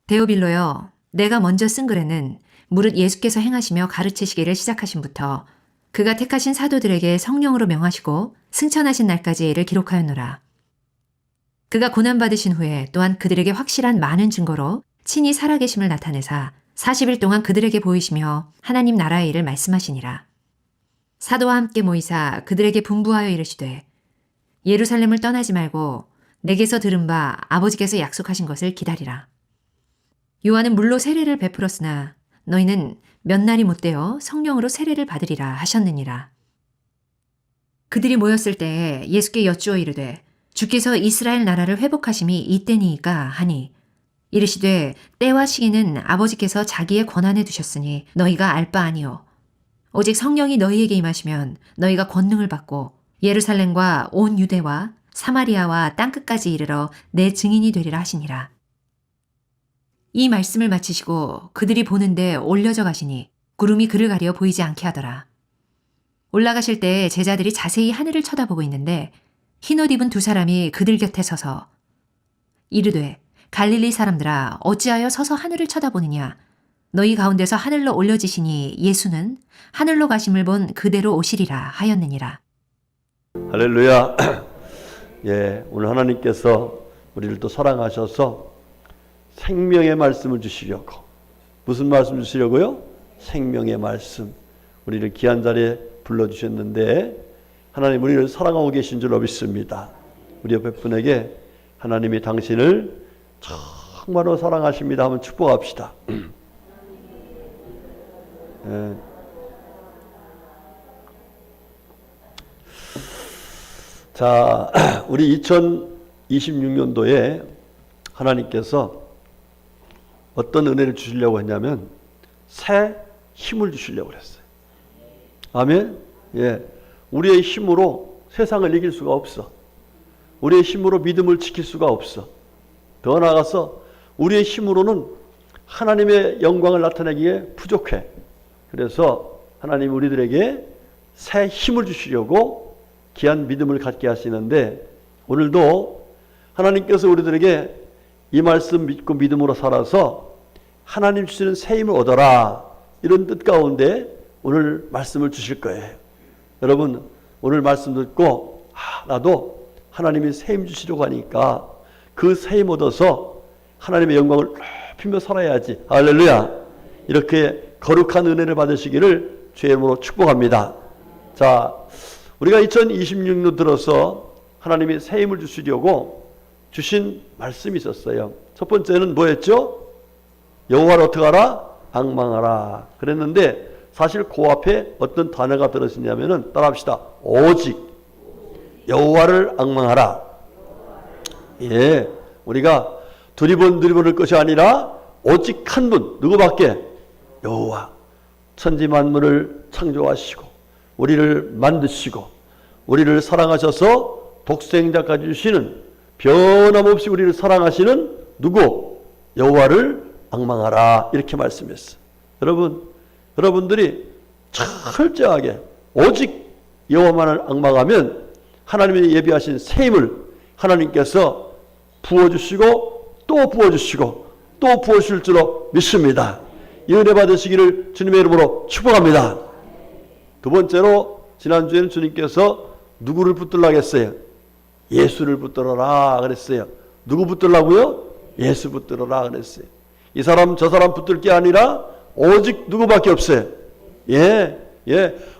데오빌로여, 내가 먼저 쓴 글에는 무릇 예수께서 행하시며 가르치시기를 시작하신부터 그가 택하신 사도들에게 성령으로 명하시고 승천하신 날까지 이를 기록하였노라. 그가 고난받으신 후에 또한 그들에게 확실한 많은 증거로 친히 살아계심을 나타내사 40일 동안 그들에게 보이시며 하나님 나라의 일을 말씀하시니라. 사도와 함께 모이사 그들에게 분부하여 이르시되 예루살렘을 떠나지 말고 내게서 들은 바 아버지께서 약속하신 것을 기다리라. 요한은 물로 세례를 베풀었으나 너희는 몇 날이 못되어 성령으로 세례를 받으리라 하셨느니라. 그들이 모였을 때에 예수께 여쭈어 이르되 주께서 이스라엘 나라를 회복하심이 이때니이까 하니 이르시되 때와 시기는 아버지께서 자기의 권한에 두셨으니 너희가 알 바 아니요 오직 성령이 너희에게 임하시면 너희가 권능을 받고 예루살렘과 온 유대와 사마리아와 땅끝까지 이르러 내 증인이 되리라 하시니라. 이 말씀을 마치시고 그들이 보는데 올려져 가시니 구름이 그를 가려 보이지 않게 하더라. 올라가실 때 제자들이 자세히 하늘을 쳐다보고 있는데 흰옷 입은 두 사람이 그들 곁에 서서 이르되 갈릴리 사람들아 어찌하여 서서 하늘을 쳐다보느냐 너희 가운데서 하늘로 올려지시니 예수는 하늘로 가심을 본 그대로 오시리라 하였느니라. 할렐루야. 예, 오늘 하나님께서 우리를 또 사랑하셔서 생명의 말씀을 주시려고. 무슨 말씀 주시려고요? 생명의 말씀. 우리를 귀한 자리에 불러주셨는데 하나님 우리를 사랑하고 계신 줄 믿습니다. 우리 옆에 분에게 하나님이 당신을 정말로 사랑하십니다 하면 축복합시다. 예. 자, 우리 2026년도에 하나님께서 어떤 은혜를 주시려고 했냐면 새 힘을 주시려고 그랬어요. 아멘? 예. 우리의 힘으로 세상을 이길 수가 없어. 우리의 힘으로 믿음을 지킬 수가 없어. 더 나아가서 우리의 힘으로는 하나님의 영광을 나타내기에 부족해. 그래서 하나님 우리들에게 새 힘을 주시려고 귀한 믿음을 갖게 하시는데 오늘도 하나님께서 우리들에게 이 말씀 믿고 믿음으로 살아서 하나님 주시는 새 힘을 얻어라 이런 뜻 가운데 오늘 말씀을 주실 거예요. 여러분 오늘 말씀 듣고 나도 하나님이 새 힘 주시려고 하니까 그 새 힘 얻어서 하나님의 영광을 높이며 살아야지. 할렐루야. 이렇게 거룩한 은혜를 받으시기를 주의 이름으로 축복합니다. 자, 우리가 2026년 들어서 하나님이 새 힘을 주시려고 주신 말씀이 있었어요. 첫 번째는 뭐였죠? 여호와를 어떻게 하라? 앙망하라 그랬는데 사실 그 앞에 어떤 단어가 들어있냐면은 따라합시다. 오직 여호와를 앙망하라. 예, 우리가 두리번을 것이 아니라 오직 한 분 누구밖에? 여호와. 천지 만물을 창조하시고 우리를 만드시고 우리를 사랑하셔서 독생자까지 주시는 변함없이 우리를 사랑하시는 누구? 여호와를 앙망하라 이렇게 말씀했어요. 여러분들이 철저하게 오직 여호와만을 앙망하면 하나님이 예비하신 새 힘을 하나님께서 부어주시고 또 부어주시고 또 부어주실 줄로 믿습니다. 이 은혜 받으시기를 주님의 이름으로 축복합니다. 두 번째로 지난주에는 주님께서 누구를 붙들라고 했어요? 예수를 붙들어라 그랬어요. 누구 붙들라고요? 예수 붙들어라 그랬어요. 이 사람 저 사람 붙들 게 아니라 오직 누구밖에 없어요. 예.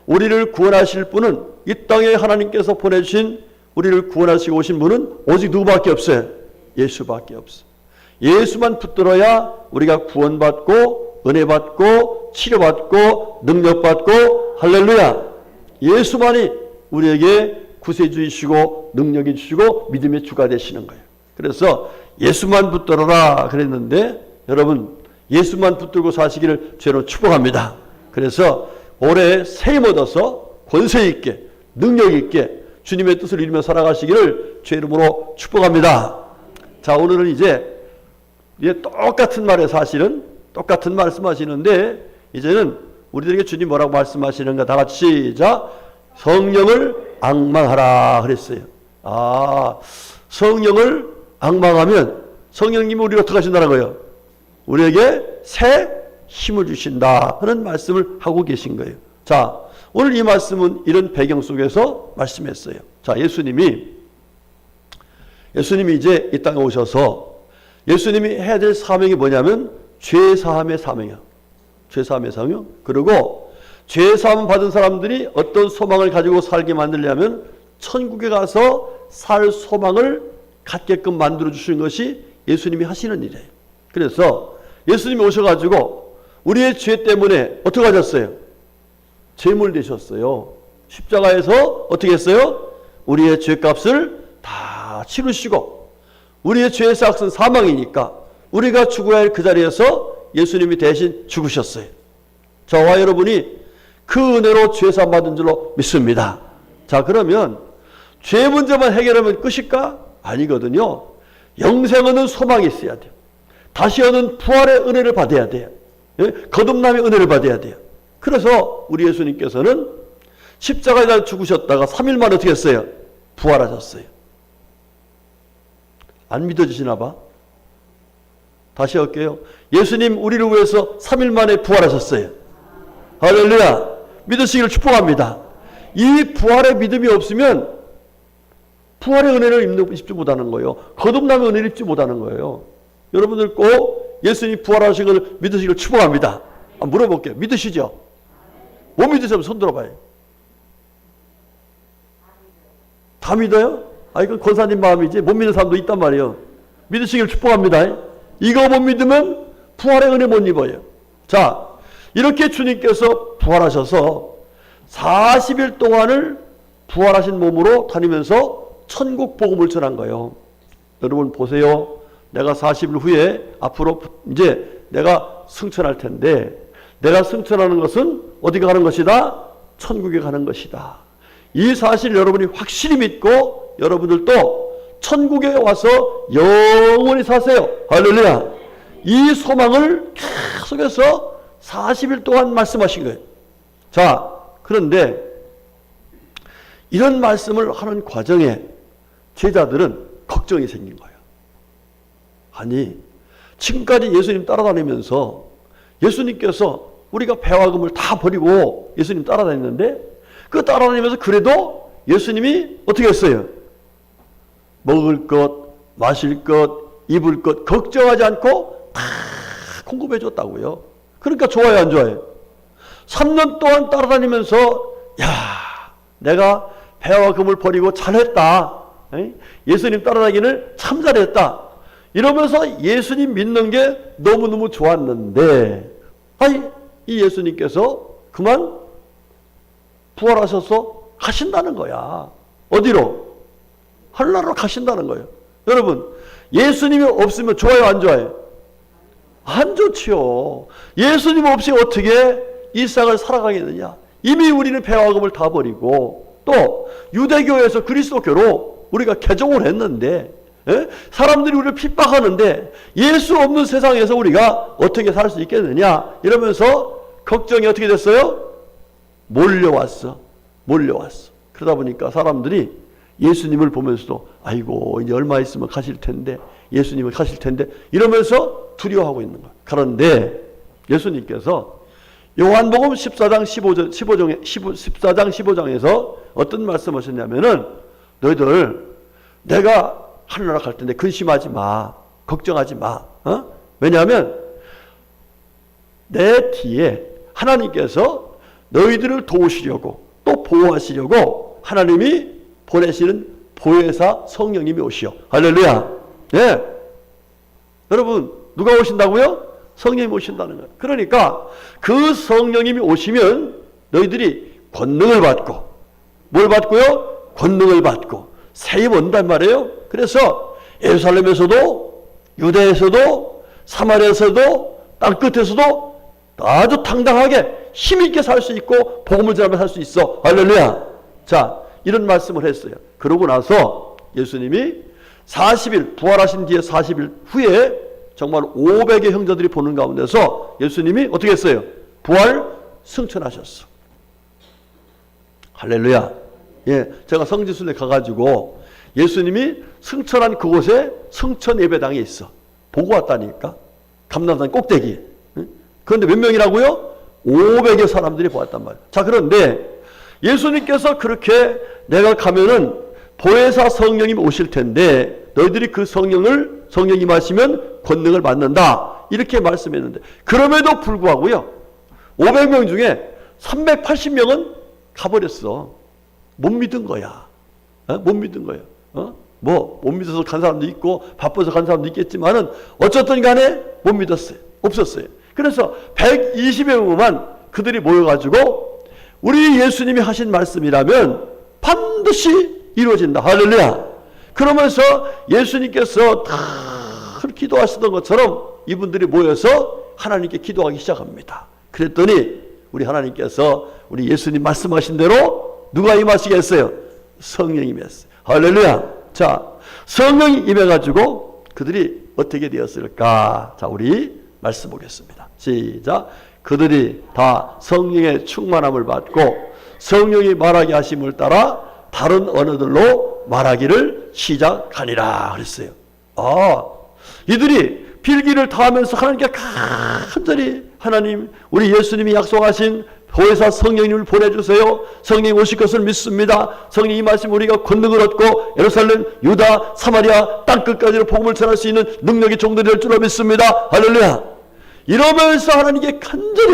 우리를 구원하실 분은 이 땅에 하나님께서 보내주신 우리를 구원하시고 오신 분은 오직 누구밖에 없어요. 예수밖에 없어요. 예수만 붙들어야 우리가 구원받고 은혜받고 치료받고 능력받고 할렐루야. 예수만이 우리에게 구세주이시고 능력이 주시고 믿음의 주가 되시는 거예요. 그래서 예수만 붙들어라 그랬는데 여러분 예수만 붙들고 사시기를 죄로 축복합니다. 그래서 올해 새 힘 얻어서 권세 있게 능력 있게 주님의 뜻을 이루며 살아가시기를 죄 이름으로 축복합니다. 자, 오늘은 이제 똑같은 말에 사실은 똑같은 말씀하시는데 이제는 우리들에게 주님 뭐라고 말씀하시는가 다 같이 시작. 성령을 앙망하라 그랬어요. 성령을 앙망하면 성령님이 우리를 어떻게 하신다는 거예요? 우리에게 새 힘을 주신다 하는 말씀을 하고 계신 거예요. 자, 오늘 이 말씀은 이런 배경 속에서 말씀했어요. 자, 예수님이 이제 이 땅에 오셔서 예수님이 해야 될 사명이 뭐냐면 죄사함의 사명이야. 죄사함의 사명. 그리고 죄사함 받은 사람들이 어떤 소망을 가지고 살게 만들려면 천국에 가서 살 소망을 갖게끔 만들어 주시는 것이 예수님이 하시는 일이에요. 그래서 예수님이 오셔가지고 우리의 죄 때문에 어떻게 하셨어요? 제물 되셨어요. 십자가에서 어떻게 했어요? 우리의 죄값을 다 치르시고 우리의 죄의 삭은 사망이니까 우리가 죽어야 할 그 자리에서 예수님이 대신 죽으셨어요. 저와 여러분이 그 은혜로 죄사함 받은 줄로 믿습니다. 자, 그러면 죄 문제만 해결하면 끝일까? 아니거든요. 영생 얻는 소망이 있어야 돼요. 다시 얻는 부활의 은혜를 받아야 돼요. 거듭남의 은혜를 받아야 돼요. 그래서 우리 예수님께서는 십자가에 달려 죽으셨다가 3일 만에 어떻게 했어요? 부활하셨어요. 안 믿어지시나 봐. 다시 할게요. 예수님 우리를 위해서 3일 만에 부활하셨어요. 할렐루야. 믿으시기를 축복합니다. 이 부활의 믿음이 없으면 부활의 은혜를 입지 못하는 거예요. 거듭남의 은혜를 입지 못하는 거예요. 여러분들 꼭 예수님이 부활하신 것을 믿으시기를 축복합니다. 물어볼게요. 믿으시죠? 못 믿으시면 손 들어봐요. 다 믿어요? 이건 권사님 마음이지 못 믿는 사람도 있단 말이에요. 믿으시기를 축복합니다. 이거 못 믿으면 부활의 은혜 못 입어요. 자, 이렇게 주님께서 부활하셔서 40일 동안을 부활하신 몸으로 다니면서 천국 복음을 전한 거예요. 여러분 보세요. 내가 40일 후에 앞으로 이제 내가 승천할 텐데 내가 승천하는 것은 어디 가는 것이다? 천국에 가는 것이다. 이 사실 여러분이 확실히 믿고 여러분들도 천국에 와서 영원히 사세요. 할렐루야. 이 소망을 계속해서 40일 동안 말씀하신 거예요. 자, 그런데 이런 말씀을 하는 과정에 제자들은 걱정이 생긴 거예요. 아니, 지금까지 예수님 따라다니면서 예수님께서 우리가 배와 금을 다 버리고 예수님 따라다녔는데 그 따라다니면서 그래도 예수님이 어떻게 했어요? 먹을 것, 마실 것, 입을 것 걱정하지 않고 다 공급해 줬다고요. 그러니까 좋아요, 안 좋아요? 3년 동안 따라다니면서 야, 내가 배와 금을 버리고 잘했다. 예수님 따라다니기를 참 잘했다. 이러면서 예수님 믿는 게 너무너무 좋았는데 이 예수님께서 그만 부활하셔서 가신다는 거야. 어디로? 하늘나라로 가신다는 거예요. 여러분, 예수님이 없으면 좋아요, 안 좋아요? 안 좋지요. 예수님 없이 어떻게 이 세상을 살아가겠느냐. 이미 우리는 배와 금을 다 버리고 또 유대교에서 그리스도교로 우리가 개종을 했는데 사람들이 우리를 핍박하는데 예수 없는 세상에서 우리가 어떻게 살 수 있겠느냐 이러면서 걱정이 어떻게 됐어요? 몰려왔어. 그러다 보니까 사람들이 예수님을 보면서도 아이고 이제 얼마 있으면 가실 텐데 예수님은 가실 텐데 이러면서 두려워하고 있는 거예요. 그런데 예수님께서 요한복음 14장 15장에서 어떤 말씀하셨냐면은 너희들 내가 하늘나라 갈 텐데 근심하지 마. 걱정하지 마. 왜냐하면 내 뒤에 하나님께서 너희들을 도우시려고 또 보호하시려고 하나님이 보내시는 보혜사 성령님이 오시오. 할렐루야. 네. 여러분 누가 오신다고요? 성령님이 오신다는 거예요. 그러니까 그 성령님이 오시면 너희들이 권능을 받고 뭘 받고요? 권능을 받고 새 힘 온단 말이에요. 그래서 예루살렘에서도 유대에서도 사마리아에서도 땅끝에서도 아주 당당하게 힘있게 살 수 있고 복음을 전하며 살 수 있어. 할렐루야. 자, 이런 말씀을 했어요. 그러고 나서 예수님이 40일 부활하신 뒤에 40일 후에 정말 500의 형제들이 보는 가운데서 예수님이 어떻게 했어요? 부활 승천하셨어. 할렐루야. 예, 제가 성지순례 가가지고 예수님이 승천한 그곳에 승천 예배당이 있어. 보고 왔다니까. 감람산 꼭대기. 그런데 몇 명이라고요? 500여 사람들이 보았단 말이에요. 자, 그런데 예수님께서 그렇게 내가 가면은 보혜사 성령이 오실 텐데 너희들이 그 성령이 임하시면 권능을 받는다. 이렇게 말씀했는데 그럼에도 불구하고요. 500명 중에 380명은 가버렸어. 못 믿은 거야. 못 믿은 거예요. 못 믿어서 간 사람도 있고 바빠서 간 사람도 있겠지만은 어쨌든 간에 못 믿었어요. 없었어요. 그래서 120여 명만 그들이 모여가지고 우리 예수님이 하신 말씀이라면 반드시 이루어진다. 할렐루야. 그러면서 예수님께서 다 기도하시던 것처럼 이분들이 모여서 하나님께 기도하기 시작합니다. 그랬더니 우리 하나님께서 우리 예수님 말씀하신 대로 누가 임하시겠어요? 성령이 임했어요. 할렐루야. 자, 성령이 임해가지고 그들이 어떻게 되었을까? 자, 우리 말씀 보겠습니다. 시작. 그들이 다 성령의 충만함을 받고 성령이 말하게 하심을 따라 다른 언어들로 말하기를 시작하니라 그랬어요. 이들이 필기를 다하면서 하나님께 간절히 하나님 우리 예수님이 약속하신 보혜사 성령님을 보내주세요. 성령이 오실 것을 믿습니다. 성령이 임하시면 우리가 권능을 얻고 예루살렘, 유다, 사마리아 땅끝까지로 복음을 전할 수 있는 능력의 종들이 될 줄로 믿습니다. 할렐루야. 이러면서 하나님께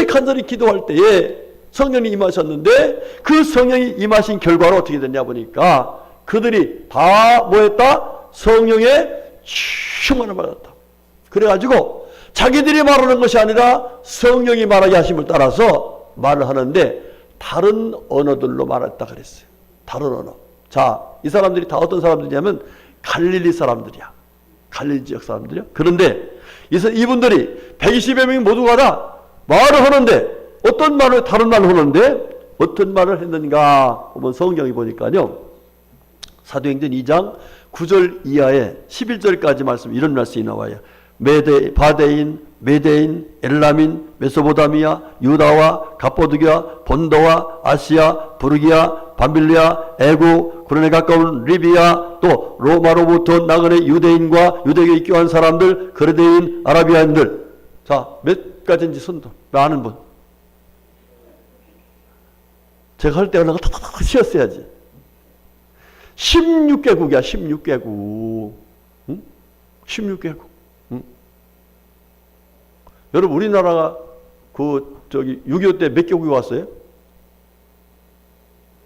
간절히 기도할 때에 성령이 임하셨는데 그 성령이 임하신 결과로 어떻게 됐냐 보니까 그들이 다 뭐했다? 성령의 충만을 받았다. 그래가지고 자기들이 말하는 것이 아니라 성령이 말하게 하심을 따라서 말을 하는데 다른 언어들로 말했다 그랬어요. 다른 언어. 자, 이 사람들이 다 어떤 사람들이냐면 갈릴리 사람들이야. 갈릴리 지역 사람들이야. 그런데 이분들이 120여 명이 모두가 다 말을 하는데 어떤 말을 다른 말을 하는데 어떤 말을 했는가 보면 성경이 보니까요. 사도행전 2장 9절 이하에 11절까지 말씀 이런 말씀이 나와요. 바데인, 메데인, 엘라민, 메소보다미아, 유다와 갑보드기아, 본도와 아시아, 부르기아, 밤빌리아, 애국, 구른에 가까운 리비아, 또 로마로부터 나그네 유대인과 유대교에 입교한 사람들, 그레데인, 아라비아인들. 자, 몇 가지인지 손도 아는 분. 제가 할 때가 나가 탁탁탁 쉬었어야지. 16개국이야, 16개국. 응? 16개국. 응? 여러분, 우리나라가 6.25 때 몇 개국이 왔어요?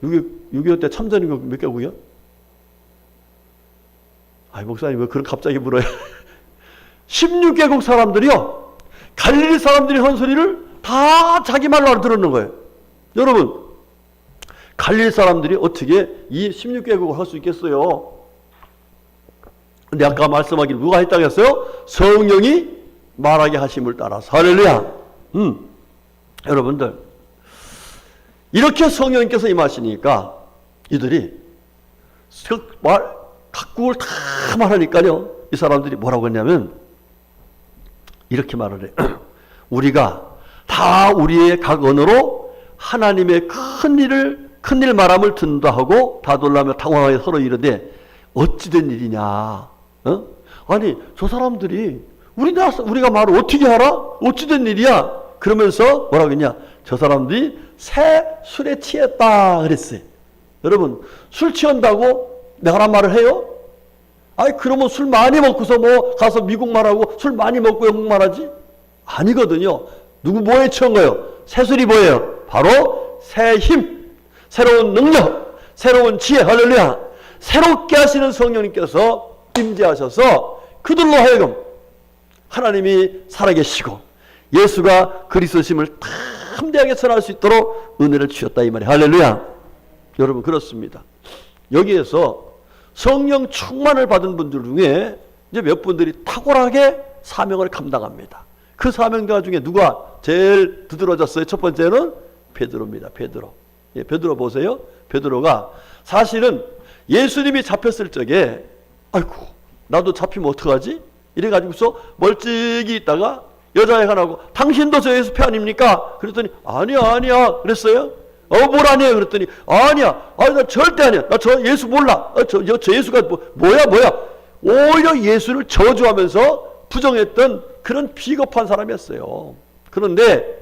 6.25 때 참전인국 몇 개국이요? 아이, 목사님, 왜 그런 갑자기 물어요? 16개국 사람들이요, 갈릴리 사람들이 한 소리를 다 자기 말로 알아들었는 거예요. 여러분, 갈릴리 사람들이 어떻게 이 16개국을 할 수 있겠어요? 근데 아까 말씀하기를 누가 했다고 했어요? 성령이 말하게 하심을 따라서. 할렐루야. 여러분들, 이렇게 성령님께서 임하시니까 이들이 각국을 다 말하니까요. 이 사람들이 뭐라고 했냐면 이렇게 말을 해요. 우리가 다 우리의 각 언어로 하나님의 큰일 말함을 듣는다 하고 다 놀라며 당황하여 서로 이르되 어찌된 일이냐. 아니 저 사람들이 우리가 말을 어떻게 알아? 어찌된 일이야? 그러면서 뭐라고 했냐? 저 사람들이 새 술에 취했다 그랬어요. 여러분, 술 취한다고 내가 한 말을 해요? 아니 그러면 술 많이 먹고서 뭐 가서 미국 말하고 술 많이 먹고 영국 말하지? 아니거든요. 누구 뭐에 취한 거예요? 새 술이 뭐예요? 바로 새 힘, 새로운 능력, 새로운 지혜. 할렐루야. 새롭게 하시는 성령님께서 임재하셔서 그들로 하여금 하나님이 살아계시고 예수가 그리스도심을 담대하게 전할 수 있도록 은혜를 주셨다 이 말이에요. 할렐루야. 여러분, 그렇습니다. 여기에서 성령 충만을 받은 분들 중에 이제 몇 분들이 탁월하게 사명을 감당합니다. 그 사명자 중에 누가 제일 두드러졌어요? 첫 번째는 베드로입니다. 베드로. 예, 베드로 보세요. 베드로가 사실은 예수님이 잡혔을 적에 아이고 나도 잡히면 어떡하지? 이래가지고서 멀찍이 있다가 여자애가 나오고 당신도 저 예수 표 아닙니까? 그랬더니 아니야 그랬어요. 뭘 아니에요? 그랬더니 아니야. 나 절대 아니야. 나 저 예수 몰라. 저 예수가 뭐야. 오히려 예수를 저주하면서 부정했던 그런 비겁한 사람이었어요. 그런데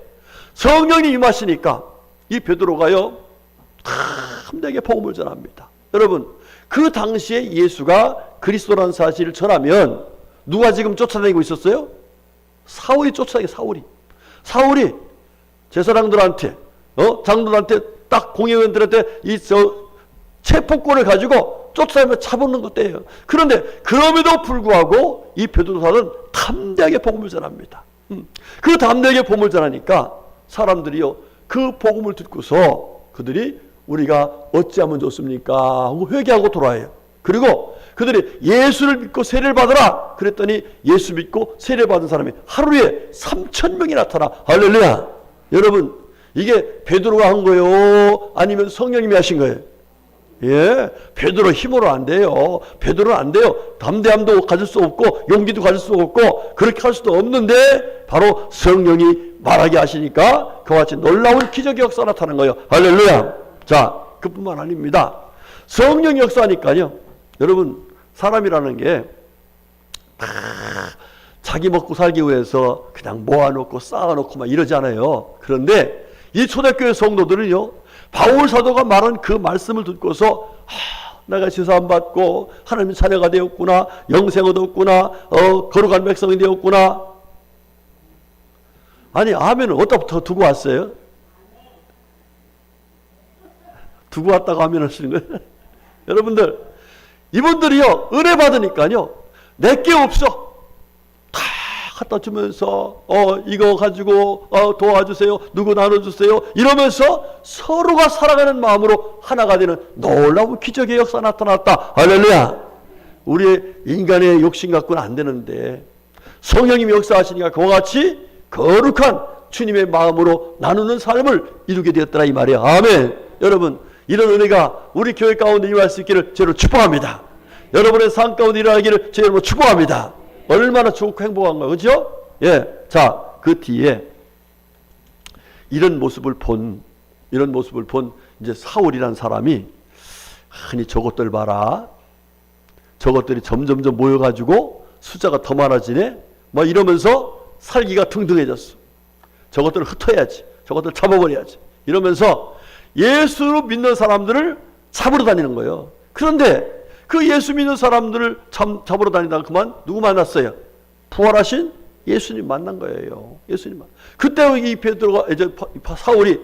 성령이 임하시니까 이 베드로가요 탐되게 복음을 전합니다. 여러분, 그 당시에 예수가 그리스도라는 사실을 전하면 누가 지금 쫓아다니고 있었어요? 사울이 쫓아다니고, 사울이 제사장들한테 장로들한테 딱 공회의원들한테 이 체포권을 가지고 쫓아다니며 잡아오는 것때예요. 그런데 그럼에도 불구하고 이 베드로사는 담대하게 복음을 전합니다. 그 담대하게 복음을 전하니까 사람들이요 그 복음을 듣고서 그들이 우리가 어찌하면 좋습니까 하고 회개하고 돌아와요. 그리고 그들이 예수를 믿고 세례를 받으라 그랬더니 예수 믿고 세례 받은 사람이 하루에 3,000명이 나타나. 할렐루야. 여러분, 이게 베드로가 한 거예요? 아니면 성령님이 하신 거예요? 예, 베드로 힘으로 안 돼요. 베드로는 안 돼요. 담대함도 가질 수 없고 용기도 가질 수 없고 그렇게 할 수도 없는데 바로 성령이 말하게 하시니까 그와 같이 놀라운 기적의 역사가 나타나는 거예요. 할렐루야. 자, 그뿐만 아닙니다. 성령 역사니까요. 여러분, 사람이라는 게 자기 먹고 살기 위해서 그냥 모아놓고 쌓아놓고 막 이러잖아요. 그런데 이 초대교회 성도들은요, 바울 사도가 말한 그 말씀을 듣고서 내가 제사함 받고 하나님의 자녀가 되었구나, 영생 얻었구나, 거룩한 백성이 되었구나. 아니, 아멘은 어디다 두고 왔어요? 두고 왔다고 아멘 하시는 거예요? 여러분들, 이분들이요 은혜 받으니까요 내게 없어 다 갖다 주면서 이거 가지고 도와주세요, 누구 나눠주세요 이러면서 서로가 살아가는 마음으로 하나가 되는 놀라운 기적의 역사 나타났다. 할렐루야. 우리의 인간의 욕심 갖고는 안 되는데 성령님이 역사하시니까 그와 같이 거룩한 주님의 마음으로 나누는 삶을 이루게 되었더라 이 말이에요. 아멘. 여러분, 이런 은혜가 우리 교회 가운데 임할 수 있기를 저를 축복합니다. 여러분의 삶 가운데 일어나기를 저를 축복합니다. 얼마나 좋고 행복한가요, 그렇죠? 예, 자, 그 뒤에 이런 모습을 본 이제 사울이라는 사람이 아니 저것들 봐라, 저것들이 점점점 모여가지고 숫자가 더 많아지네, 뭐 이러면서 살기가 등등해졌어. 저것들을 흩어야지, 저것들 잡아버려야지 이러면서 예수로 믿는 사람들을 잡으러 다니는 거예요. 그런데 그 예수 믿는 사람들을 잡으러 다니다가 그만 누구 만났어요? 부활하신 예수님 만난 거예요. 예수님 그때 이 베드로가 이제 사울이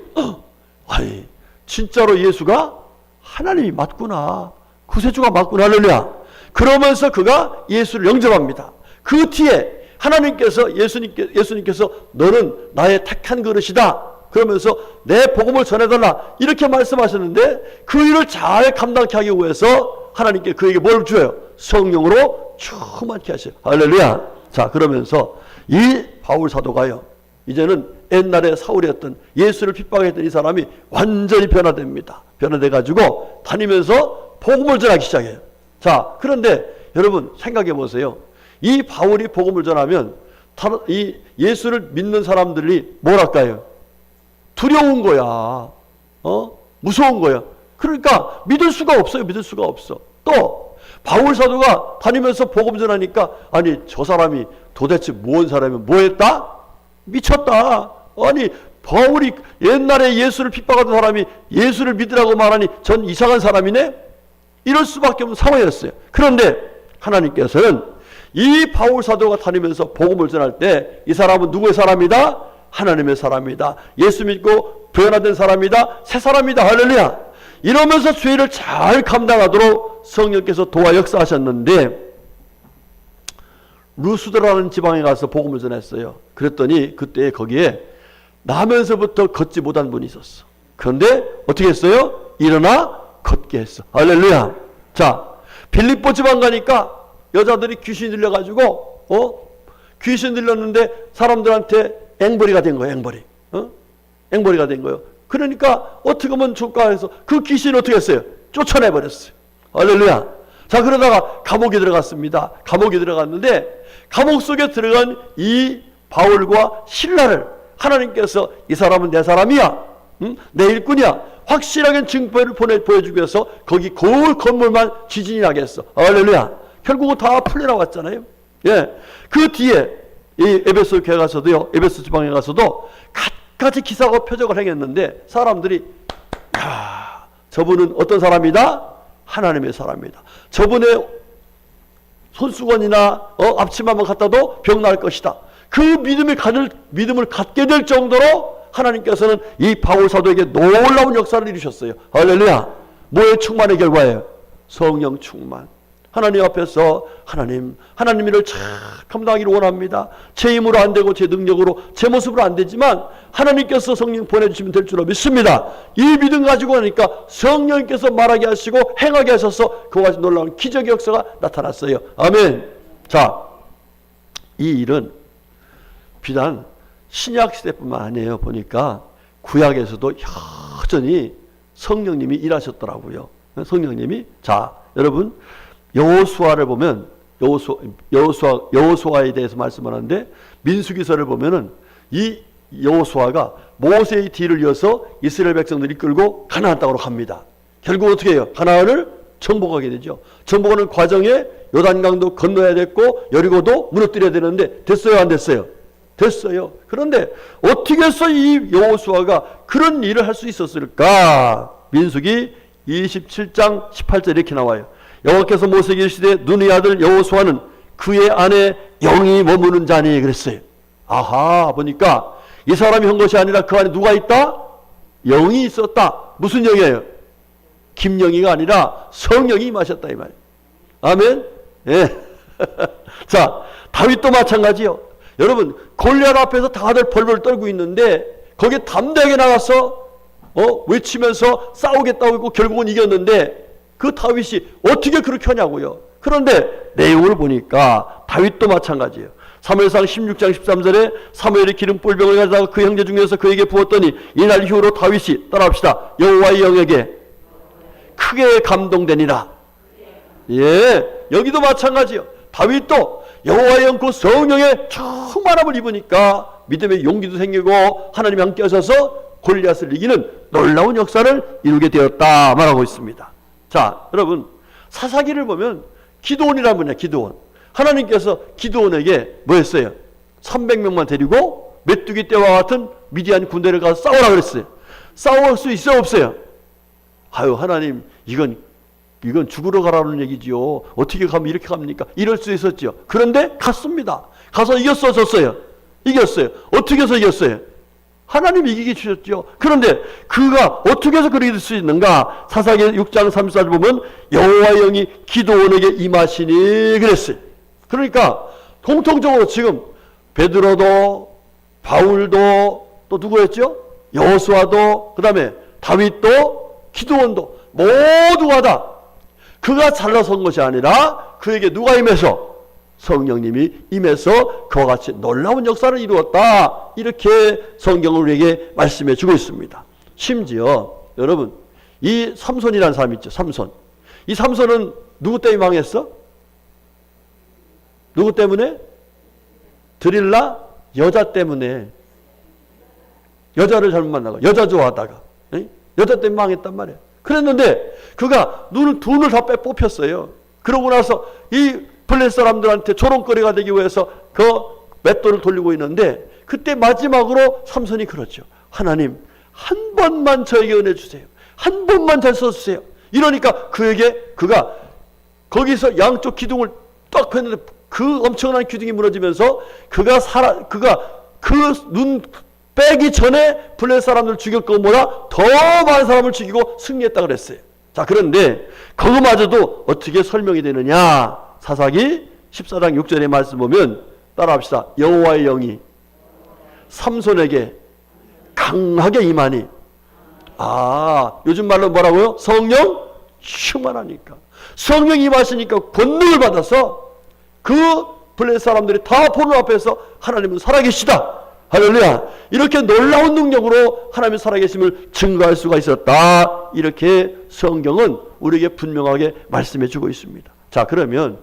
아니 진짜로 예수가 하나님이 맞구나, 구세주가 맞구나, 할렐루야. 그러면서 그가 예수를 영접합니다. 그 뒤에 하나님께서 예수님께서 너는 나의 택한 그릇이다 그러면서 내 복음을 전해달라 이렇게 말씀하셨는데 그 일을 잘 감당케 하기 위해서 하나님께 그에게 뭘 줘요? 성령으로 충만케 하셔요. 할렐루야. 자, 그러면서 이 바울 사도가요 이제는 옛날에 사울이었던 예수를 핍박했던 이 사람이 완전히 변화됩니다. 변화돼가지고 다니면서 복음을 전하기 시작해요. 자, 그런데 여러분 생각해 보세요. 이 바울이 복음을 전하면 이 예수를 믿는 사람들이 뭐랄까요? 두려운 거야. 무서운 거야. 그러니까 믿을 수가 없어요. 믿을 수가 없어. 또 바울 사도가 다니면서 복음 전하니까 아니 저 사람이 도대체 뭔 사람이 뭐 했다? 미쳤다. 아니 바울이 옛날에 예수를 핍박하던 사람이 예수를 믿으라고 말하니 전 이상한 사람이네? 이럴 수밖에 없는 상황이었어요. 그런데 하나님께서는 이 바울 사도가 다니면서 복음을 전할 때 이 사람은 누구의 사람이다? 하나님의 사람이다. 예수 믿고 변화된 사람이다. 새 사람이다. 할렐루야. 이러면서 죄를 잘 감당하도록 성령께서 도와 역사하셨는데 루스드라는 지방에 가서 복음을 전했어요. 그랬더니 그때 거기에 나면서부터 걷지 못한 분이 있었어. 그런데 어떻게 했어요? 일어나 걷게 했어. 할렐루야. 자, 빌립보 지방 가니까 여자들이 귀신이 들려가지고 귀신 들렸는데 사람들한테 앵벌이가 된 거예요. 앵벌이가 된 거예요. 그러니까 어떻게 하면 좋을까 해서 그 귀신을 어떻게 했어요? 쫓아내버렸어요. 할렐루야. 자, 그러다가 감옥에 들어갔습니다. 감옥에 들어갔는데 감옥 속에 들어간 이 바울과 실라를 하나님께서 이 사람은 내 사람이야, 내 일꾼이야 확실하게 증거를 보여주기 위해서 거기 그 건물만 지진이 나게 했어. 할렐루야. 결국은 다 풀려나왔잖아요. 예. 그 뒤에 이 에베소 교회 가서도요, 에베소 지방에 가서도 갖가지 기사가 표적을 행했는데 사람들이 야, 저분은 어떤 사람이다? 하나님의 사람이다. 저분의 손수건이나 앞치마만 갖다도 병 나을 것이다. 그 믿음을 갖게 될 정도로 하나님께서는 이 바울 사도에게 놀라운 역사를 이루셨어요. 할렐루야. 뭐의 충만의 결과예요? 성령 충만. 하나님 앞에서 하나님 일을 잘 감당하기를 원합니다. 제 힘으로 안 되고 제 능력으로 제 모습으로 안 되지만 하나님께서 성령 보내주시면 될 줄로 믿습니다. 이 믿음 가지고 하니까 성령께서 말하게 하시고 행하게 하셔서 그와 같이 놀라운 기적의 역사가 나타났어요. 아멘. 자, 이 일은 비단 신약 시대뿐만 아니에요. 보니까 구약에서도 여전히 성령님이 일하셨더라고요. 성령님이. 자, 여러분 여호수아를 보면 여호수아에 대해서 말씀하는데 민수기서를 보면은 이 여호수아가 모세의 뒤를 이어서 이스라엘 백성들이 끌고 가나안 땅으로 갑니다. 결국 어떻게 해요? 가나안을 정복하게 되죠. 정복하는 과정에 요단강도 건너야 됐고 여리고도 무너뜨려야 되는데 됐어요, 안 됐어요? 됐어요. 그런데 어떻게 해서 이 여호수아가 그런 일을 할 수 있었을까? 민수기 27장 18절 이렇게 나와요. 여호와께서 모세에게 이르시되 눈의 아들 여호수아는 그의 안에 영이 머무는 자니 그랬어요. 아하, 보니까 이 사람이 한 것이 아니라 그 안에 누가 있다? 영이 있었다. 무슨 영이에요? 김영이가 아니라 성령이 임하셨다 이 말이에요. 아멘. 예. 자, 다윗도 마찬가지요. 여러분 골리앗 앞에서 다들 벌벌 떨고 있는데 거기에 담대하게 나가서 외치면서 싸우겠다고 했고 결국은 이겼는데 그 다윗이 어떻게 그렇게 하냐고요. 그런데 내용을 보니까 다윗도 마찬가지예요. 사무엘상 16장 13절에 사무엘이 기름 뿔병을 가져다가 그 형제 중에서 그에게 부었더니 이날 이후로 다윗이 따라합시다. 여호와의 영에게 크게 감동되니라. 예, 여기도 마찬가지예요. 다윗도 여호와의 영 그 성령의 충만함을 입으니까 믿음의 용기도 생기고 하나님이 함께 하셔서 골리앗을 이기는 놀라운 역사를 이루게 되었다 말하고 있습니다. 자, 여러분 사사기를 보면 기드온이라는 분이야. 기드온. 하나님께서 기드온에게 뭐 했어요? 300명만 데리고 메뚜기 떼와 같은 미디안 군대를 가서 싸우라 그랬어요. 싸울 수 있어요, 없어요? 아유, 하나님 이건 죽으러 가라는 얘기지요. 어떻게 가면 이렇게 갑니까? 이럴 수 있었죠. 그런데 갔습니다. 가서 이겼어, 졌어요? 이겼어요. 어떻게 해서 이겼어요? 하나님이 이기게 주셨죠. 그런데 그가 어떻게 해서 그렇게 될 수 있는가? 사사기 6장 34절 보면 여호와의 영이 기드온에게 임하시니 그랬어요. 그러니까 공통적으로 지금 베드로도 바울도 또 누구였죠? 여호수아도 그다음에 다윗도 기드온도 모두가 다 그가 잘나선 것이 아니라 그에게 누가 임해서? 성령님이 임해서 그와 같이 놀라운 역사를 이루었다. 이렇게 성경을 우리에게 말씀해 주고 있습니다. 심지어 여러분 이 삼손이라는 사람이 있죠. 삼손. 이 삼손은 누구 때문에 망했어? 누구 때문에? 드릴라 여자 때문에. 여자를 잘못 만나고 여자 좋아하다가 여자 때문에 망했단 말이에요. 그랬는데 그가 돈을 다 뽑혔어요. 그러고 나서 이 블레셋 사람들한테 조롱거리가 되기 위해서 그 맷돌을 돌리고 있는데 그때 마지막으로 삼손이 그렇죠. 하나님 한 번만 저에게 은혜 주세요. 한 번만 잘 써주세요. 이러니까 그가 거기서 양쪽 기둥을 딱 폈는데 그 엄청난 기둥이 무너지면서 그가 그 눈 빼기 전에 블레셋 사람들 죽일 것보다 더 많은 사람을 죽이고 승리했다 그랬어요. 자, 그런데 그거마저도 어떻게 설명이 되느냐? 사사기 14장 6절의 말씀 보면 따라합시다. 여호와의 영이 삼손에게 강하게 임하니. 요즘 말로 뭐라고요? 성령 충만하니까. 성령이 임하시니까 권능을 받아서 그 블레셋 사람들이 다 보는 앞에서 하나님은 살아계시다. 할렐루야. 이렇게 놀라운 능력으로 하나님의 살아계심을 증거할 수가 있었다. 이렇게 성경은 우리에게 분명하게 말씀해 주고 있습니다. 자, 그러면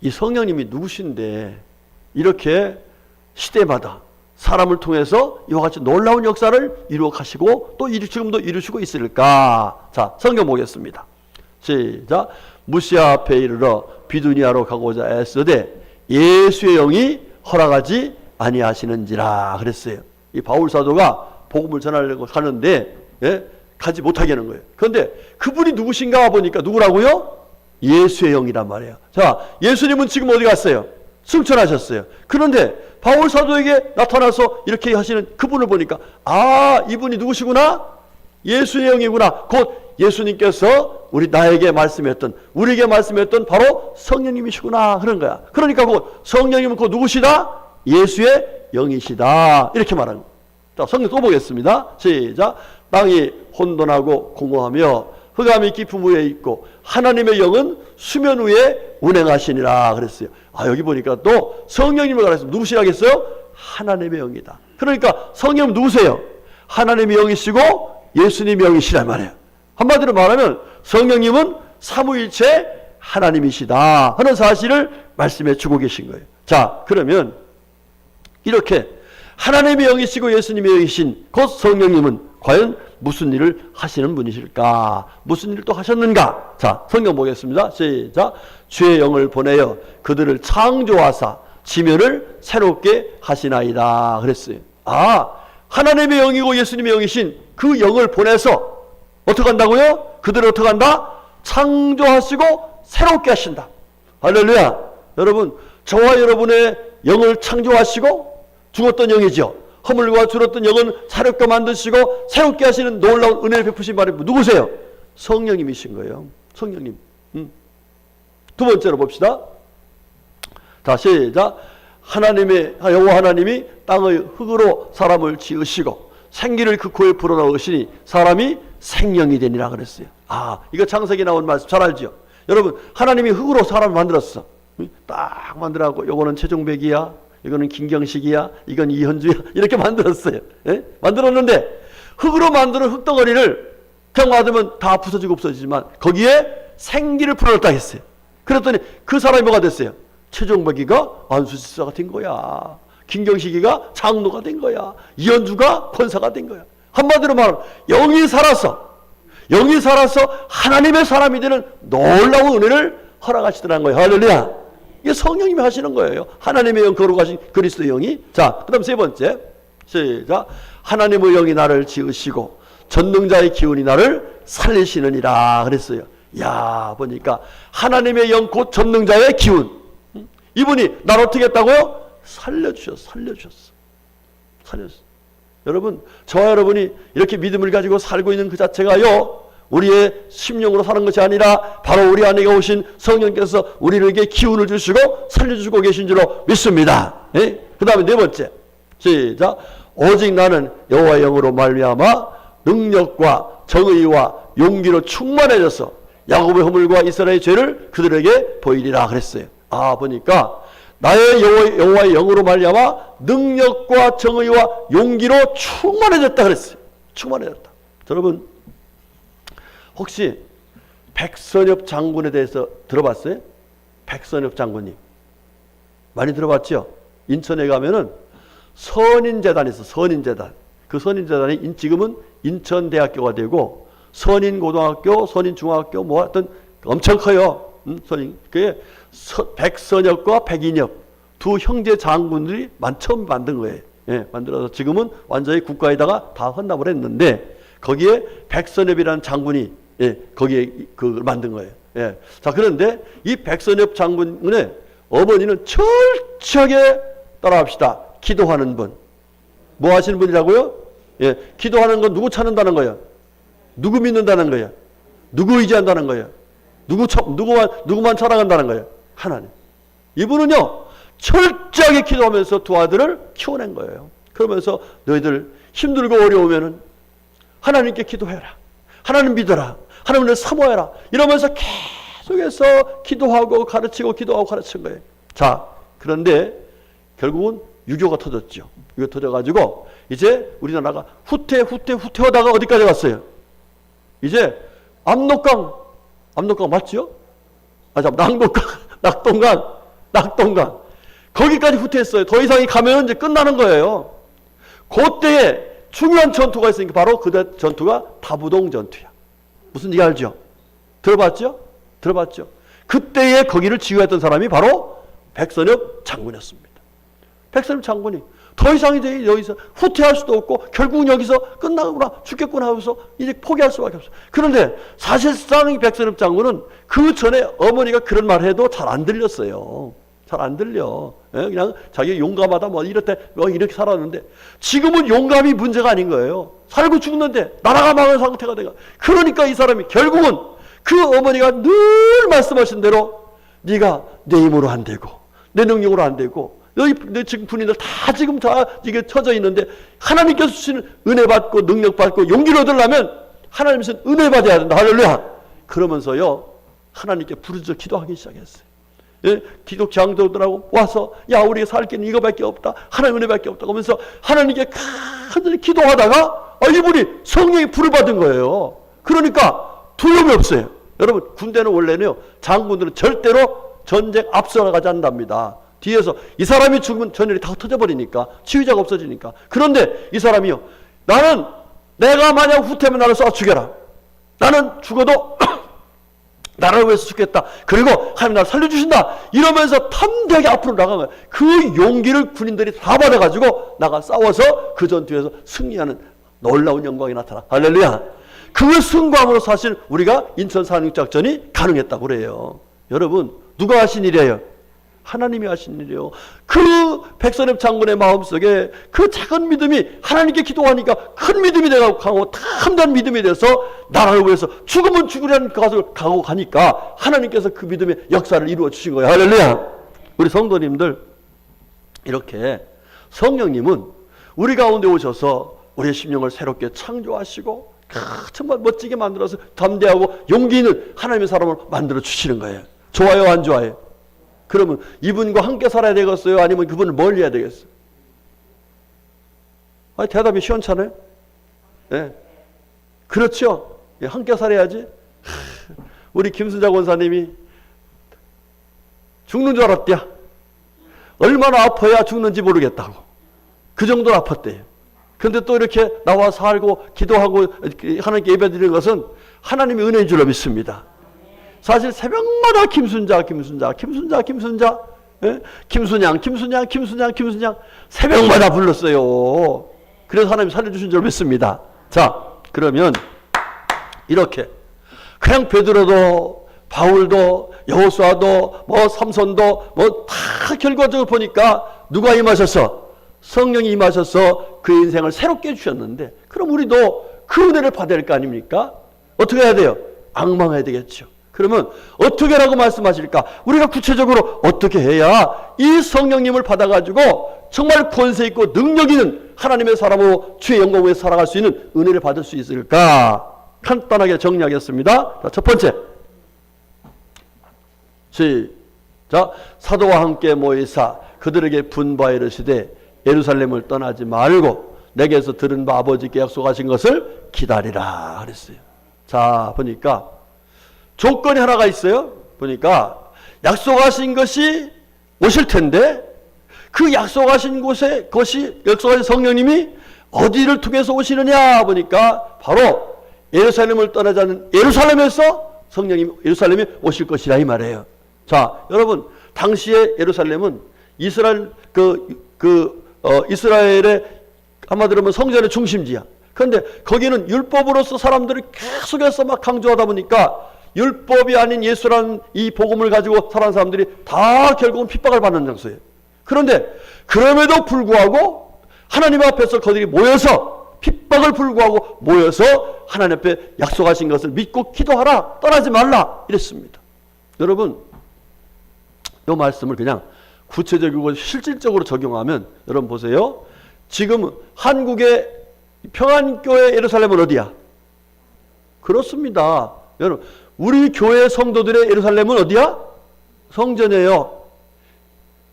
이 성령님이 누구신데 이렇게 시대마다 사람을 통해서 이와 같이 놀라운 역사를 이루어 가시고 또 지금도 이루시고 있을까? 자, 성경 보겠습니다. 시작. 무시아 앞에 이르러 비두니아로 가고자 애쓰되 예수의 영이 허락하지 아니하시는지라 그랬어요. 이 바울 사도가 복음을 전하려고 하는데 가지 못하게 하는 거예요. 그런데 그분이 누구신가 보니까 누구라고요? 예수의 영이란 말이에요. 자, 예수님은 지금 어디 갔어요? 승천하셨어요. 그런데 바울 사도에게 나타나서 이렇게 하시는 그분을 보니까 이분이 누구시구나? 예수의 영이구나. 곧 예수님께서 우리에게 말씀했던 바로 성령님이시구나 그런 거야. 그러니까 곧 성령님은 곧 누구시다? 예수의 영이시다 이렇게 말하는 거예요. 자, 성경 또 보겠습니다. 시작. 땅이 혼돈하고 공허하며 흑암이 깊음 위에 있고 하나님의 영은 수면 위에 운행하시니라 그랬어요. 여기 보니까 또 성령님을 가르쳐서 누구시라고 했어요? 하나님의 영이다. 그러니까 성령은 누구세요? 하나님의 영이시고 예수님의 영이시란 말이에요. 한마디로 말하면 성령님은 삼위일체 하나님이시다 하는 사실을 말씀해 주고 계신 거예요. 자, 그러면 이렇게 하나님의 영이시고 예수님의 영이신 곧 성령님은 과연 무슨 일을 하시는 분이실까? 무슨 일을 또 하셨는가? 자, 성경 보겠습니다. 시작. 주의 영을 보내어 그들을 창조하사 지면을 새롭게 하시나이다 그랬어요. 하나님의 영이고 예수님의 영이신 그 영을 보내서 어떻게 한다고요? 그들을 어떻게 한다? 창조하시고 새롭게 하신다. 할렐루야. 여러분, 저와 여러분의 영을 창조하시고 죽었던 영이죠. 허물과 줄었던 영은 새롭게 만드시고 새롭게 하시는 놀라운 은혜를 베푸신 분이 누구세요? 성령님이신 거예요. 성령님. 두 번째로 봅시다. 자, 시작. 여호와 하나님이 땅의 흙으로 사람을 지으시고 생기를 그 코에 불어넣으시니 사람이 생명이 되니라 그랬어요. 이거 창세기 나온 말씀 잘 알죠? 여러분, 하나님이 흙으로 사람을 만들었어. 딱 만들어갖고 요거는 최종백이야, 이거는 김경식이야, 이건 이현주야 이렇게 만들었어요. 만들었는데 흙으로 만드는 흙덩어리를 그냥 놔두면 다 부서지고 없어지지만 거기에 생기를 불어넣었다 했어요. 그랬더니 그 사람이 뭐가 됐어요? 최종백이가 안수지사가 된 거야. 김경식이가 장로가 된 거야. 이현주가 권사가 된 거야. 한마디로 말하면 영이 살아서 하나님의 사람이 되는 놀라운 은혜를 허락하시더라는 거예요. 할렐루야. 이게 성령님이 하시는 거예요. 하나님의 영 거룩하신 그리스도의 영이. 자, 그 다음 세 번째. 시작. 하나님의 영이 나를 지으시고 전능자의 기운이 나를 살리시느니라 그랬어요. 보니까 하나님의 영 곧 전능자의 기운. 이분이 나를 어떻게 했다고요? 살려주셨어. 여러분, 저와 여러분이 이렇게 믿음을 가지고 살고 있는 그 자체가요, 우리의 심령으로 사는 것이 아니라 바로 우리 안에 오신 성령께서 우리에게 기운을 주시고 살려주고 계신 줄로 믿습니다. 그 다음에 네 번째. 시작. 오직 나는 여호와의 영으로 말미암아 능력과 정의와 용기로 충만해져서 야곱의 허물과 이스라엘의 죄를 그들에게 보이리라 그랬어요. 보니까 나의 여호와의 영으로 말미암아 능력과 정의와 용기로 충만해졌다 그랬어요. 충만해졌다. 여러분, 혹시 백선엽 장군에 대해서 들어봤어요? 백선엽 장군님 많이 들어봤죠? 인천에 가면은 선인재단이 있어. 선인재단. 그 선인재단이 지금은 인천대학교가 되고 선인고등학교, 선인중학교 뭐 하여튼 엄청 커요. 선인. 그게 백선엽과 백인엽 두 형제 장군들이 처음 만든 거예요. 만들어서 지금은 완전히 국가에다가 다 헌납을 했는데 거기에 백선엽이라는 장군이 거기에 그걸 만든 거예요. 자, 그런데 이 백선엽 장군의 어머니는 철저하게 따라합시다. 기도하는 분. 뭐 하시는 분이라고요? 기도하는 건 누구 찾는다는 거예요? 누구 믿는다는 거예요? 누구 의지한다는 거예요? 누구만 사랑한다는 거예요? 하나님. 이분은요, 철저하게 기도하면서 두 아들을 키워낸 거예요. 그러면서 너희들 힘들고 어려우면은 하나님께 기도해라. 하나님 믿어라. 하나님을 사모해라. 이러면서 계속해서 기도하고 가르치고 기도하고 가르친 거예요. 자, 그런데 결국은 유교가 터졌죠. 유교 터져가지고 이제 우리나라가 후퇴하다가 어디까지 갔어요? 이제 압록강 맞죠? 낙동강 거기까지 후퇴했어요. 더 이상이 가면 이제 끝나는 거예요. 그때에 중요한 전투가 있으니까 바로 그 전투가 다부동 전투야. 무슨 얘기 알죠? 들어봤죠? 들어봤죠? 그때에 거기를 지휘했던 사람이 바로 백선엽 장군이었습니다. 백선엽 장군이 더 이상 이제 여기서 후퇴할 수도 없고 결국은 여기서 끝나구나 죽겠구나 하면서 이제 포기할 수밖에 없어요. 그런데 사실상 이 백선엽 장군은 그 전에 어머니가 그런 말 해도 잘 안 들렸어요. 잘 안 들려. 그냥 자기 용감하다 뭐 이렇게 살았는데 지금은 용감이 문제가 아닌 거예요. 살고 죽는데 나라가 망한 상태가 돼가. 그러니까 이 사람이 결국은 그 어머니가 늘 말씀하신 대로 네가 내 힘으로 안 되고 내 능력으로 안 되고 너희 지금 군인들 다 지금 다 이게 처져 있는데 하나님께서 주시는 은혜 받고 능력 받고 용기를 얻으려면 하나님께서 은혜 받아야 된다. 할렐루야. 그러면서요 하나님께 부르짖어 기도하기 시작했어요. 예? 기독 장로들하고 와서 야 우리가 살 길은 이거밖에 없다. 하나님 은혜밖에 없다. 그러면서 하나님께 간절히 기도하다가 이분이 성령이 불을 받은 거예요. 그러니까 두려움이 없어요. 여러분 군대는 원래는요 장군들은 절대로 전쟁 앞서 나가지 않답니다. 뒤에서 이 사람이 죽으면 전열이 다 터져버리니까 지휘자가 없어지니까. 그런데 이 사람이요 나는 내가 만약 후퇴하면 나를 쏴 죽여라. 나는 죽어도 나라를 위해서 죽겠다. 그리고 하나님 나를 살려주신다. 이러면서 탐대하게 앞으로 나간 거예요. 그 용기를 군인들이 다 받아가지고 나가 싸워서 그 전투에서 승리하는 놀라운 영광이 나타나. 할렐루야. 그 승광으로 사실 우리가 인천 상륙작전이 가능했다고 그래요. 여러분 누가 하신 일이에요? 하나님이 하신 일이에요. 그 백선엽 장군의 마음속에 그 작은 믿음이 하나님께 기도하니까 큰 믿음이 되고 탐대한 믿음이 돼서 나라를 위해서 죽으면 죽으려는 것을 가고 가니까 하나님께서 그 믿음의 역사를 이루어 주신 거예요. 할렐루야. 우리 성도님들 이렇게 성령님은 우리 가운데 오셔서 우리의 심령을 새롭게 창조하시고 정말 멋지게 만들어서 담대하고 용기 있는 하나님의 사람을 만들어 주시는 거예요. 좋아요 안 좋아요? 그러면 이분과 함께 살아야 되겠어요? 아니면 그분을 멀리 해야 되겠어요? 대답이 시원찮아요? 네. 그렇죠? 예, 함께 살아야지. 우리 김순자 권사님이 죽는 줄 알았대요. 얼마나 아파야 죽는지 모르겠다고. 그 정도로 아팠대요. 그런데 또 이렇게 나와 살고 기도하고 하나님께 예배드리는 것은 하나님의 은혜인 줄로 믿습니다. 사실 새벽마다 김순자 예? 김순양 새벽마다 불렀어요. 그래서 하나님 살려주신 줄 믿습니다. 자 그러면 이렇게 그냥 베드로도 바울도 여호수아도 뭐 삼손도 뭐 다 결과적으로 보니까 누가 임하셔서 성령이 임하셔서 그 인생을 새롭게 해주셨는데 그럼 우리도 그 은혜를 받아야 될 거 아닙니까? 어떻게 해야 돼요? 앙망해야 되겠죠. 그러면 어떻게라고 말씀하실까? 우리가 구체적으로 어떻게 해야 이 성령님을 받아가지고 정말 권세 있고 능력 있는 하나님의 사람으로 주의 영광 위에서 살아갈 수 있는 은혜를 받을 수 있을까? 간단하게 정리하겠습니다. 자, 첫 번째 시작. 사도와 함께 모이사 그들에게 분부하여 이르시되 예루살렘을 떠나지 말고 내게서 들은 바 아버지께 약속하신 것을 기다리라 그랬어요. 자 보니까 조건이 하나가 있어요. 보니까 약속하신 것이 오실 텐데 그 약속하신 곳에 약속하신 성령님이 어디를 통해서 오시느냐 보니까 바로 예루살렘을 떠나지 않는 예루살렘에서 성령님이 예루살렘에 오실 것이라 이 말이에요. 자 여러분 당시에 예루살렘은 이스라엘 이스라엘의 한마디로 하면 성전의 중심지야. 그런데 거기는 율법으로서 사람들이 계속해서 막 강조하다 보니까 율법이 아닌 예수라는 이 복음을 가지고 살아가는 사람들이 다 결국은 핍박을 받는 장소예요. 그런데 그럼에도 불구하고 하나님 앞에서 그들이 모여서 핍박을 불구하고 모여서 하나님 앞에 약속하신 것을 믿고 기도하라. 떠나지 말라. 이랬습니다. 여러분 이 말씀을 그냥 구체적이고 실질적으로 적용하면 여러분 보세요. 지금 한국의 평안교회 예루살렘은 어디야? 그렇습니다. 여러분 우리 교회 성도들의 예루살렘은 어디야? 성전이에요.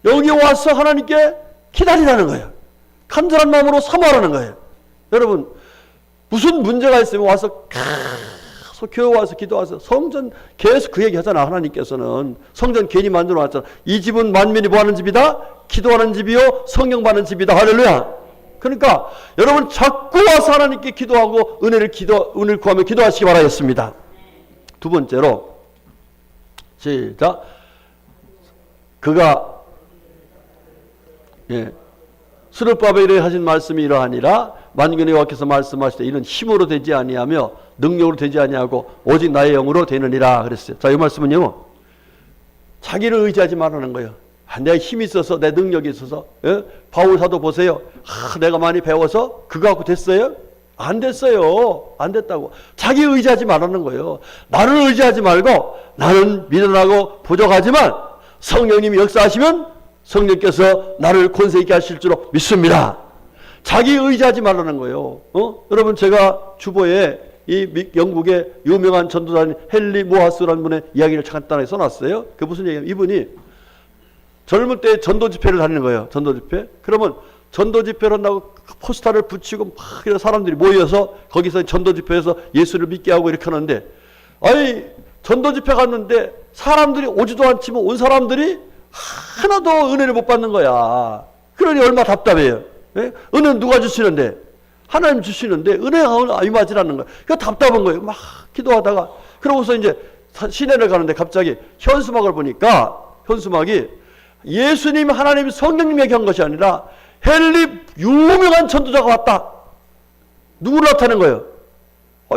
여기 와서 하나님께 기다리라는 거예요. 간절한 마음으로 사모하라는 거예요. 여러분 무슨 문제가 있으면 와서 계속 교회 와서 기도하세요. 성전 계속 그 얘기 하잖아. 하나님께서는 성전 괜히 만들어 놨잖아. 이 집은 만민이 뭐하는 집이다? 기도하는 집이요 성령 받는 집이다. 할렐루야. 그러니까 여러분 자꾸 와서 하나님께 기도하고 은혜를 구하며 기도하시기 바라겠습니다. 두 번째로 시작. 그가 스룹바벨에 하신 말씀이 이러하니라. 만군의 여호와께서 말씀하시되 이는 힘으로 되지 아니하며 능력으로 되지 아니하고 오직 나의 영으로 되느니라 그랬어요. 자, 이 말씀은요, 자기를 의지하지 말라는 거예요. 내 힘이 있어서, 내 능력이 있어서. 바울 사도 보세요. 내가 많이 배워서 그거 갖고 됐어요? 안 됐어요. 안 됐다고. 자기 의지하지 말라는 거예요. 나를 의지하지 말고, 나는 미련하고 부족하지만 성령님이 역사하시면 성령께서 나를 권세 있게 하실 줄로 믿습니다. 자기 의지하지 말라는 거예요. 여러분, 제가 주보에 이 영국의 유명한 전도사님 헨리 모하스라는 분의 이야기를 간단하게 써놨어요. 그 무슨 얘기냐면, 이분이 젊을 때 전도 집회를 다니는 거예요. 전도 집회. 그러면 전도 집회를 한다고 포스터를 붙이고 막 사람들이 모여서 거기서 전도 집회에서 예수를 믿게 하고 이렇게 하는데, 아니 전도 집회 갔는데 사람들이 오지도 않지만 온 사람들이 하나도 은혜를 못 받는 거야. 그러니 얼마나 답답해요. 은혜는 누가 주시는데? 하나님 주시는데 은혜가 임하지 않는 거야. 그러니까 답답한 거예요. 막 기도하다가 그러고서 이제 시내를 가는데 갑자기 현수막을 보니까, 현수막이 예수님, 하나님, 성령님 얘기한 것이 아니라 헨리 유명한 전도자가 왔다. 누구를 나타낸 거예요?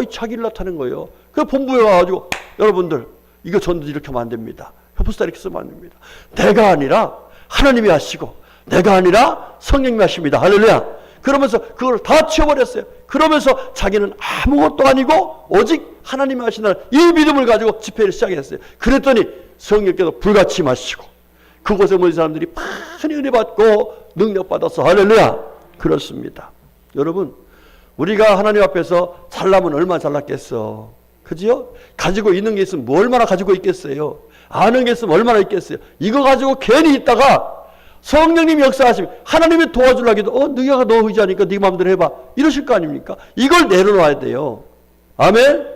자기를 나타낸 거예요. 그 본부에 와가지고, 여러분들 이거 전도 이렇게 하면 안 됩니다. 포스터 이렇게 쓰면 안 됩니다. 내가 아니라 하나님이 하시고, 내가 아니라 성령님이 하십니다. 할렐루야. 그러면서 그걸 다 치워버렸어요. 그러면서 자기는 아무것도 아니고 오직 하나님이 하시는 이 믿음을 가지고 집회를 시작했어요. 그랬더니 성령께서 불같이 마시고 그곳에 모인 사람들이 많이 은혜 받고 능력 받아서, 할렐루야. 그렇습니다. 여러분, 우리가 하나님 앞에서 잘나면 얼마나 잘났겠어. 그지요? 가지고 있는 게 있으면 뭐 얼마나 가지고 있겠어요. 아는 게 있으면 얼마나 있겠어요. 이거 가지고 괜히 있다가 성령님이 역사하시면 하나님이 도와주려기도, 네가 너 의지하니까 네 마음대로 해봐, 이러실 거 아닙니까? 이걸 내려놔야 돼요. 아멘?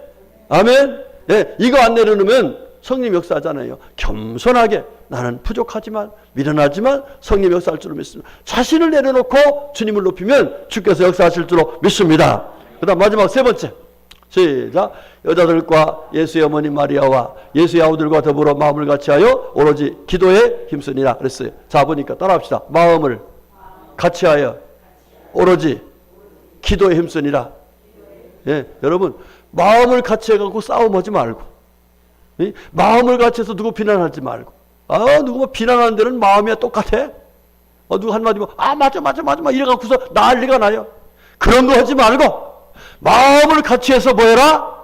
아멘? 네, 이거 안 내려놓으면 성령 역사하잖아요. 겸손하게 나는 부족하지만, 미련하지만 성령 역사할 줄로 믿습니다. 자신을 내려놓고 주님을 높이면 주께서 역사하실 줄로 믿습니다. 그 다음 마지막 세 번째. 시작. 여자들과 예수의 어머니 마리아와 예수의 아우들과 더불어 마음을 같이하여 오로지 기도에 힘쓰니라 그랬어요. 자, 보니까 따라합시다. 마음을 같이하여 오로지 기도에 힘쓰니라. 여러분, 마음을 같이해갖고 싸움하지 말고, 마음을 같이해서 누구 비난하지 말고, 누구 뭐 비난하는 데는 마음이야 똑같아. 누구 한마디 뭐 맞아 이래갖고서 난리가 나요. 그런 거 하지 말고 마음을 같이해서 뭐해라?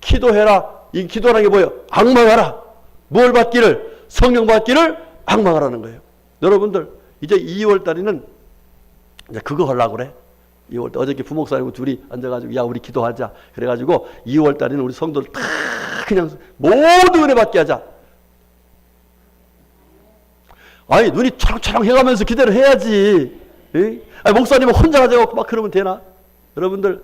기도해라. 이 기도라는 게 뭐예요? 악망하라. 뭘 받기를? 성령 받기를 악망하라는 거예요. 여러분들, 이제 2월달에는 이제 그거 하려고 그래. 2월달 어저께 부목사님 둘이 앉아가지고, 야 우리 기도하자. 그래가지고 2월달에는 우리 성도들 다 그냥 모두 은혜 받게 하자. 아니 눈이 차랑차랑 해가면서 기대를 해야지. 아니, 목사님은 혼자 가지고 막 그러면 되나? 여러분들,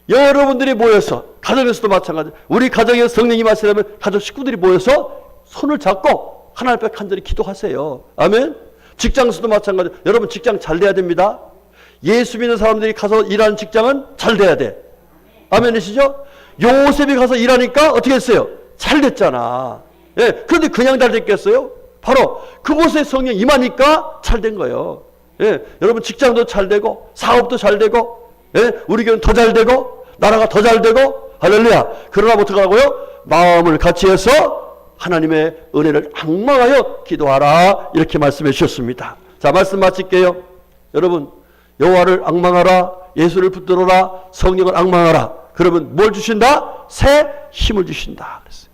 여러분들이 모여서, 가정에서도 마찬가지, 우리 가정에 성령이 마시려면 가족 식구들이 모여서 손을 잡고 하나님 앞에 간절히 기도하세요. 아멘. 직장에서도 마찬가지. 여러분 직장 잘 돼야 됩니다. 예수 믿는 사람들이 가서 일하는 직장은 잘 돼야 돼. 아멘이시죠? 요셉이 가서 일하니까 어떻게 했어요? 잘 됐잖아. 그런데 그냥 잘 됐겠어요? 바로 그곳에 성령 임하니까 잘 된 거예요. 여러분 직장도 잘 되고 사업도 잘 되고, 우리 교회는 더 잘 되고 나라가 더 잘 되고, 할렐루야. 그러나 어떻게 하고요? 마음을 같이 해서 하나님의 은혜를 악망하여 기도하라, 이렇게 말씀해 주셨습니다. 자, 말씀 마칠게요. 여러분, 여호와를 악망하라, 예수를 붙들어라, 성령을 악망하라. 그러면 뭘 주신다? 새 힘을 주신다 그랬어요.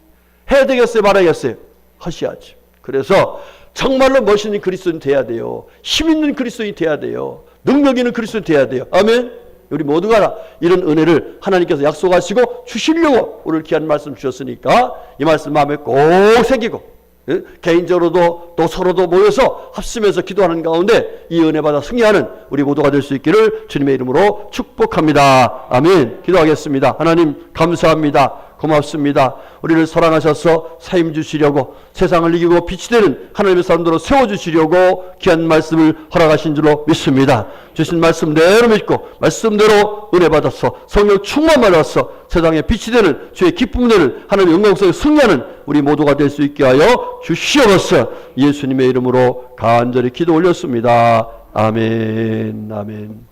해야 되겠어요, 말아야겠어요? 하셔야지. 그래서 정말로 멋있는 그리스도인 돼야 돼요. 힘 있는 그리스도인이 돼야 돼요. 능력 있는 그리스도인이 돼야 돼요. 아멘. 우리 모두가 이런 은혜를 하나님께서 약속하시고 주시려고 오늘 귀한 말씀 주셨으니까 이 말씀 마음에 꼭 새기고, 개인적으로도 또 서로도 모여서 합심해서 기도하는 가운데 이 은혜 받아 승리하는 우리 모두가 될 수 있기를 주님의 이름으로 축복합니다. 아멘. 기도하겠습니다. 하나님 감사합니다. 고맙습니다. 우리를 사랑하셔서 새 힘 주시려고 세상을 이기고 빛이 되는 하나님의 사람들로 세워주시려고 귀한 말씀을 허락하신 줄로 믿습니다. 주신 말씀대로 믿고 말씀대로 은혜 받아서 성령 충만 받아서 세상에 빛이 되는 주의 기쁨 되는 하나님의 영광 속에 승리하는 우리 모두가 될 수 있게 하여 주시옵소서. 예수님의 이름으로 간절히 기도 올렸습니다. 아멘. 아멘.